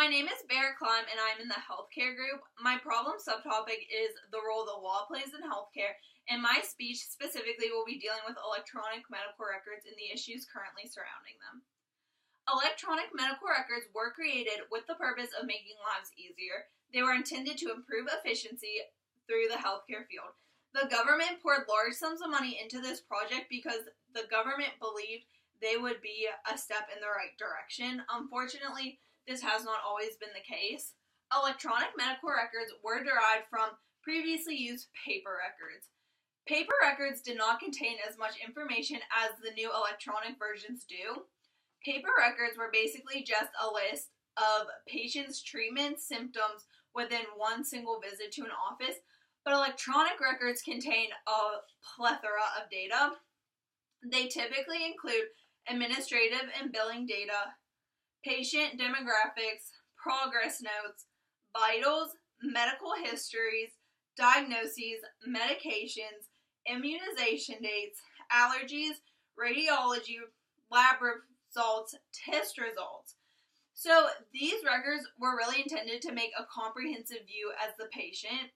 My name is Bear Climb and I'm in the healthcare group. My problem subtopic is the role the law plays in healthcare, and my speech specifically will be dealing with electronic medical records and the issues currently surrounding them. Electronic medical records were created with the purpose of making lives easier. They were intended to improve efficiency through the healthcare field. The government poured large sums of money into this project because the government believed they would be a step in the right direction. Unfortunately, this has not always been the case. Electronic medical records were derived from previously used paper records. Paper records did not contain as much information as the new electronic versions do. Paper records were basically just a list of patients' treatments, symptoms within one single visit to an office, but electronic records contain a plethora of data. They typically include administrative and billing data, patient demographics, progress notes, vitals, medical histories, diagnoses, medications, immunization dates, allergies, radiology, lab results, test results. So these records were really intended to make a comprehensive view as the patient.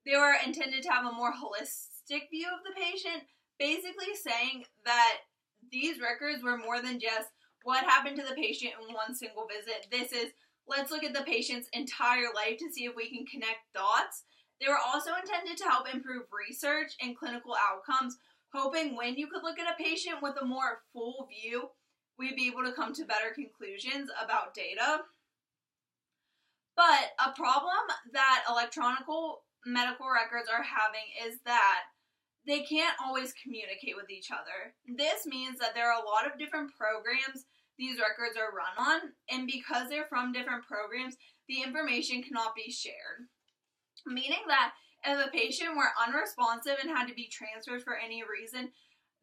They were intended to have a more holistic view of the patient, basically saying that these records were more than just what happened to the patient in one single visit. This is, let's look at the patient's entire life to see if we can connect dots. They were also intended to help improve research and clinical outcomes, hoping when you could look at a patient with a more full view, we'd be able to come to better conclusions about data. But a problem that electronic medical records are having is that they can't always communicate with each other. This means that there are a lot of different programs these records are run on, and because they're from different programs, the information cannot be shared. Meaning that if a patient were unresponsive and had to be transferred for any reason,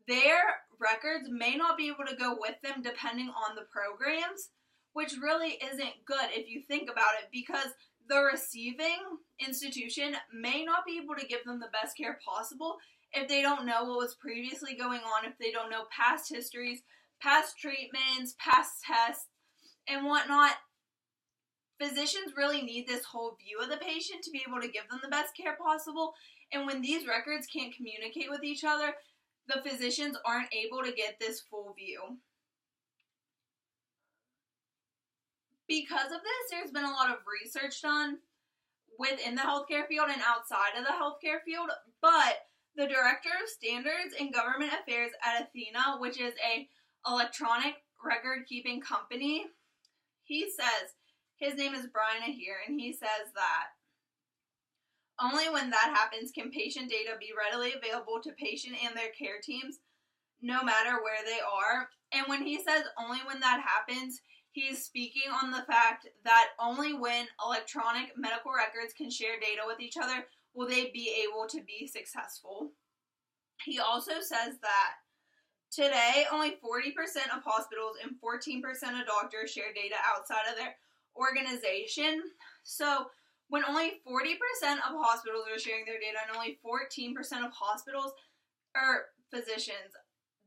their records may not be able to go with them depending on the programs, which really isn't good if you think about it, because the receiving institution may not be able to give them the best care possible if they don't know what was previously going on, if they don't know past histories, past treatments, past tests, and whatnot. Physicians really need this whole view of the patient to be able to give them the best care possible, and when these records can't communicate with each other, the physicians aren't able to get this full view. Because of this, there's been a lot of research done within the healthcare field and outside of the healthcare field, but the Director of Standards and Government Affairs at Athena, which is a electronic record-keeping company, he says, his name is Brian here, and he says that only when that happens can patient data be readily available to patient and their care teams, no matter where they are. And when he says only when that happens, he's speaking on the fact that only when electronic medical records can share data with each other will they be able to be successful. He also says that today, only 40% of hospitals and 14% of doctors share data outside of their organization. So when only 40% of hospitals are sharing their data and only 14% of hospitals are physicians,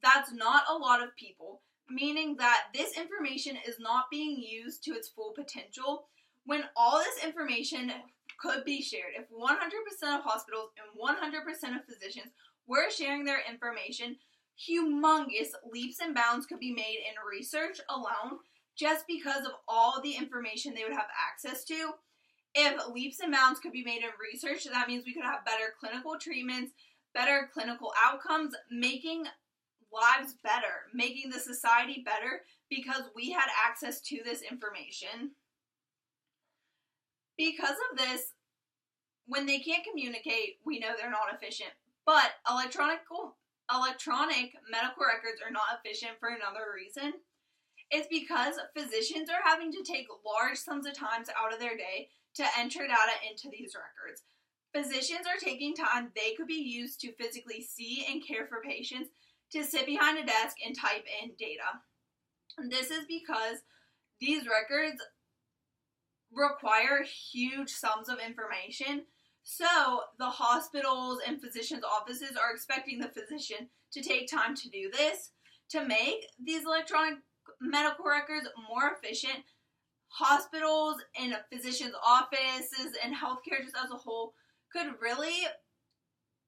that's not a lot of people, meaning that this information is not being used to its full potential when all this information could be shared. If 100% of hospitals and 100% of physicians were sharing their information, humongous leaps and bounds could be made in research alone just because of all the information they would have access to. If leaps and bounds could be made in research, that means we could have better clinical treatments, better clinical outcomes, making lives better, making the society better because we had access to this information. Because of this, when they can't communicate, we know they're not efficient. But electronic medical records are not efficient for another reason. It's because physicians are having to take large sums of time out of their day to enter data into these records. Physicians are taking time they could be used to physically see and care for patients to sit behind a desk and type in data. And this is because these records require huge sums of information. So the hospitals and physicians' offices are expecting the physician to take time to do this. To make these electronic medical records more efficient, hospitals and physicians' offices and healthcare just as a whole could really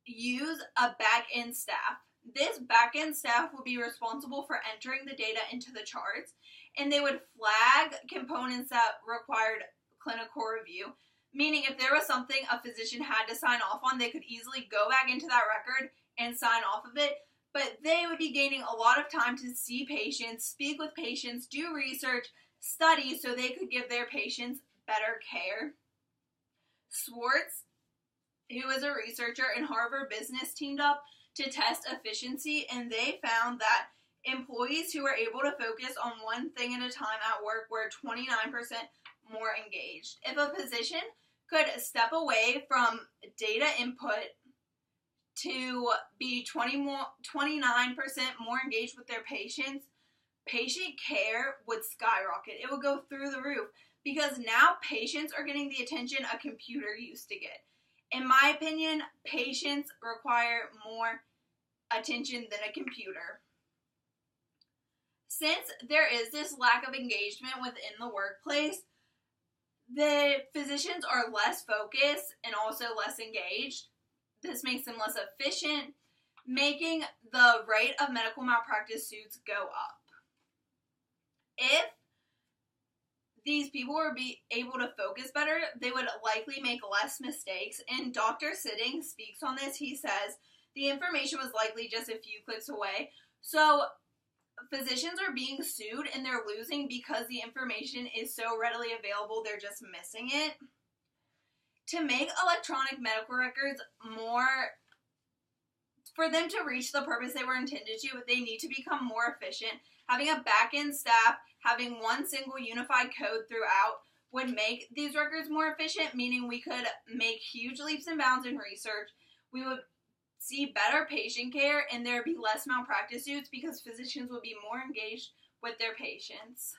use a back-end staff. This back-end staff would be responsible for entering the data into the charts, and they would flag components that required clinical review, meaning if there was something a physician had to sign off on, they could easily go back into that record and sign off of it, but they would be gaining a lot of time to see patients, speak with patients, do research, study, so they could give their patients better care. Swartz, who is a researcher in Harvard Business, teamed up to test efficiency, and they found that employees who were able to focus on one thing at a time at work were 29% more engaged. If a physician could step away from data input to be 29% more engaged with their patients, patient care would skyrocket. It would go through the roof because now patients are getting the attention a computer used to get. In my opinion, patients require more attention than a computer. Since there is this lack of engagement within the workplace, the physicians are less focused and also less engaged. This makes them less efficient, making the rate of medical malpractice suits go up. If these people were able to focus better, they would likely make less mistakes. And Dr. Sitting speaks on this. He says the information was likely just a few clicks away. So physicians are being sued and they're losing because the information is so readily available, they're just missing it. To make electronic medical records for them to reach the purpose they were intended to, they need to become more efficient. Having a back-end staff, having one single unified code throughout would make these records more efficient, meaning we could make huge leaps and bounds in research. We would see better patient care, and there would be less malpractice suits because physicians would be more engaged with their patients.